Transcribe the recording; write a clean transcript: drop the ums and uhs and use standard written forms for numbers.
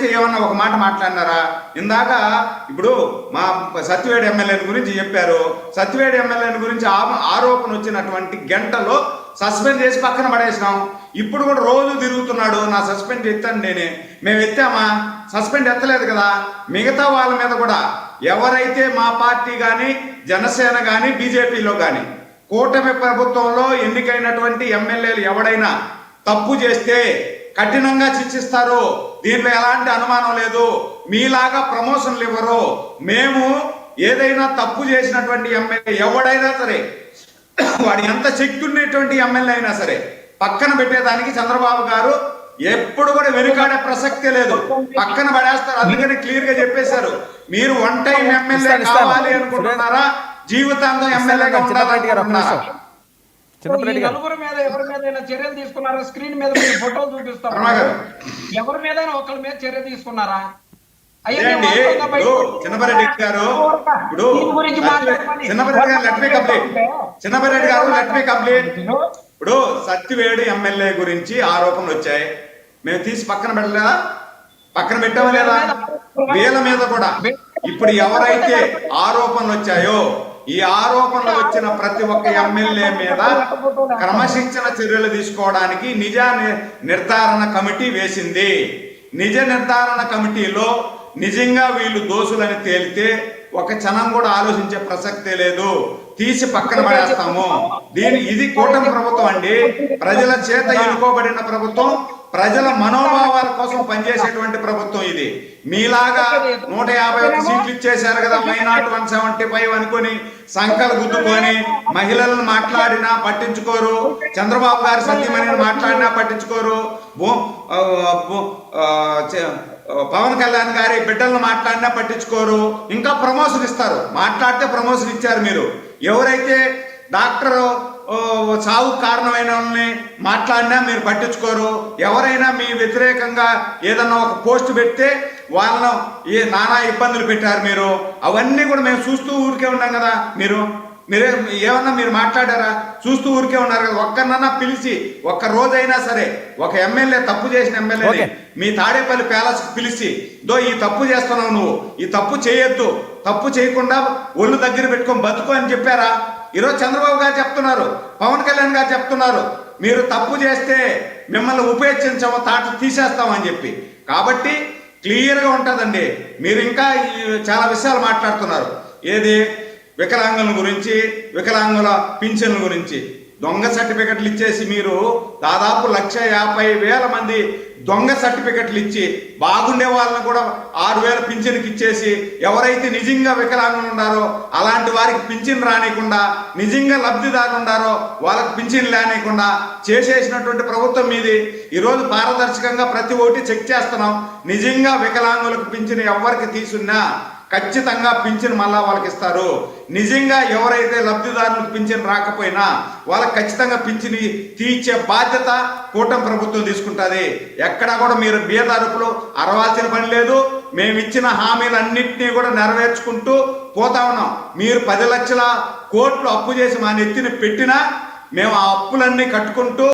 ఎవరైతే ఏమన్నా ఒక మాట మాట్లాడినారా? ఇందాక ఇప్పుడు మా సత్యవేడి ఎమ్మెల్యేని గురించి చెప్పారు. సత్యవేడి ఎమ్మెల్యేని గురించి ఆరోపణ వచ్చినటువంటి గంటలో సస్పెండ్ చేసి పక్కన పడేసినాం. ఇప్పుడు కూడా రోజు తిరుగుతున్నాడు, నా సస్పెండ్ ఎత్తాను నేనే. మేము ఎత్తామా? సస్పెండ్ ఎత్తలేదు కదా. మిగతా వాళ్ళ మీద కూడా ఎవరైతే మా పార్టీ కానీ జనసేన కానీ బీజేపీలో కానీ కూటమి ప్రభుత్వంలో ఎన్నికైనటువంటి ఎమ్మెల్యేలు ఎవడైనా తప్పు చేస్తే కఠినంగా శిక్షిస్తారు. దీంట్లో ఎలాంటి అనుమానం లేదు. మీలాగా ప్రమోషన్లు ఇవ్వరు. మేము ఏదైనా తప్పు చేసినటువంటి ఎమ్మెల్యే ఎవడైనా సరే, వాడు ఎంత శక్తి ఉన్నటువంటి ఎమ్మెల్యే అయినా సరే పక్కన పెట్టేదానికి చంద్రబాబు గారు ఎప్పుడు కూడా వెనుకాడే ప్రసక్తే లేదు, పక్కన పడేస్తారు. అందుకని క్లియర్ గా చెప్పేశారు, మీరు వన్ టైం ఎమ్మెల్యే కావాలి అనుకుంటున్నారా, జీవితాంతం ఎమ్మెల్యేగా ఉండాలనుకుంటున్నారా? నలుగురు మీద ఎవరి మీద చర్యలు తీసుకున్నారా? స్క్రీన్ మీద ఫోటోలు చూపిస్తారు, ఎవరి మీద ఒకరి మీద చర్య తీసుకున్నారా? చిన్నపరెడ్డి గారు ఇప్పుడు చిన్నపరెడ్డి గారు లెట్ మీ కంప్లీట్. ఇప్పుడు సత్యవేడు ఎమ్మెల్యే గురించి ఆరోపణలు వచ్చాయి, మేము తీసి పక్కన పెట్టలేదా? పక్కన పెట్టామా లేదా? వీళ్ళ మీద కూడా ఇప్పుడు ఎవరైతే ఆరోపణలు వచ్చాయో ఈ ఆరోపణలు వచ్చిన ప్రతి ఒక్క ఎమ్మెల్యే మీద క్రమశిక్షణ చర్యలు తీసుకోవడానికి నిజ నిర్ధారణ కమిటీ వేసింది. నిజ నిర్ధారణ కమిటీలో నిజంగా వీళ్ళు దోషులని తేలితే ఒక క్షణం కూడా ఆలోచించే ప్రసక్తే లేదు, తీసి పక్కన పడేస్తాము. ఇది కూటమి ప్రభుత్వం అండి, ప్రజల చేత ఎన్నుకోబడిన ప్రభుత్వం, ప్రజల మనోభావాల కోసం పనిచేసేటువంటి ప్రభుత్వం ఇది. మీలాగా 151 సీట్లు ఇచ్చేశారు కదా, మైనాట్ 175 అనుకొని సంకలు గుద్దుకొని మహిళలను మాట్లాడినా పట్టించుకోరు, చంద్రబాబు గారి సత్యమని మాట్లాడినా పట్టించుకోరు, పవన్ కళ్యాణ్ గారి బిడ్డలను మాట్లాడినా పట్టించుకోరు, ఇంకా ప్రమోషన్ ఇస్తారు. మాట్లాడితే ప్రమోషన్ ఇచ్చారు మీరు. ఎవరైతే డాక్టర్ చావు కారణమైన వాళ్ళని మాట్లాడినా మీరు పట్టించుకోరు. ఎవరైనా మీ వ్యతిరేకంగా ఏదన్నా ఒక పోస్ట్ పెడితే వాళ్ళను నానా ఇబ్బందులు పెట్టారు మీరు. అవన్నీ కూడా మేము చూస్తూ ఊరికే ఉన్నాం కదా. మీరే ఏమన్నా మీరు మాట్లాడారా? చూస్తూ ఊరికే ఉన్నారు కదా. ఒక్కరినన్నా పిలిచి ఒక్క రోజైనా సరే ఒక ఎమ్మెల్యే తప్పు చేసిన ఎమ్మెల్యేని మీ తాడేపల్లి ప్యాలెస్ పిలిచి ఈ తప్పు చేస్తున్నావు, నువ్వు ఈ తప్పు చేయొద్దు, తప్పు చేయకుండా ఒళ్ళు దగ్గర పెట్టుకొని బతుకు అని చెప్పారా? ఈరోజు చంద్రబాబు గారు చెప్తున్నారు, పవన్ కళ్యాణ్ గారు చెప్తున్నారు, మీరు తప్పు చేస్తే మిమ్మల్ని ఉపేక్షించము, తాట తీసేస్తామని చెప్పి. కాబట్టి క్లియర్గా ఉంటుందండి. మీరు ఇంకా చాలా విషయాలు మాట్లాడుతున్నారు. ఏది వికలాంగుల గురించి, వికలాంగుల పింఛన్ల గురించి దొంగ సర్టిఫికెట్లు ఇచ్చేసి మీరు దాదాపు 150,000 మంది దొంగ సర్టిఫికెట్లు ఇచ్చి బాగుండే వాళ్ళని కూడా 6,000 పింఛన్కి ఇచ్చేసి ఎవరైతే నిజంగా వికలాంగులు ఉన్నారో అలాంటి వారికి పింఛన్ రానియకుండా, నిజంగా లబ్ధిదారులు ఉన్నారో వాళ్ళకి పింఛన్ లేనియకుండా చేసేసినటువంటి ప్రభుత్వం మీది. ఈరోజు పారదర్శకంగా ప్రతి ఒక్కటి చెక్ చేస్తున్నాం. నిజంగా వికలాంగులకు పింఛన్ ఎవరికి తీసున్నా ఖచ్చితంగా పింఛన్ మళ్ళా వాళ్ళకి ఇస్తారు. నిజంగా ఎవరైతే లబ్ధిదారులకు పింఛన్ రాకపోయినా వాళ్ళకి ఖచ్చితంగా పింఛన్ తీర్చే బాధ్యత కూటమి ప్రభుత్వం తీసుకుంటుంది. ఎక్కడా కూడా మీరు బేదారుపులు అరవాల్సిన పని లేదు. మేము ఇచ్చిన హామీలన్నింటినీ కూడా నెరవేర్చుకుంటూ పోతా ఉన్నాం. మీరు 10 లక్షల కోట్లు అప్పు చేసి మా నెత్తిని పెట్టినా మేము ఆ అప్పులన్నీ కట్టుకుంటూ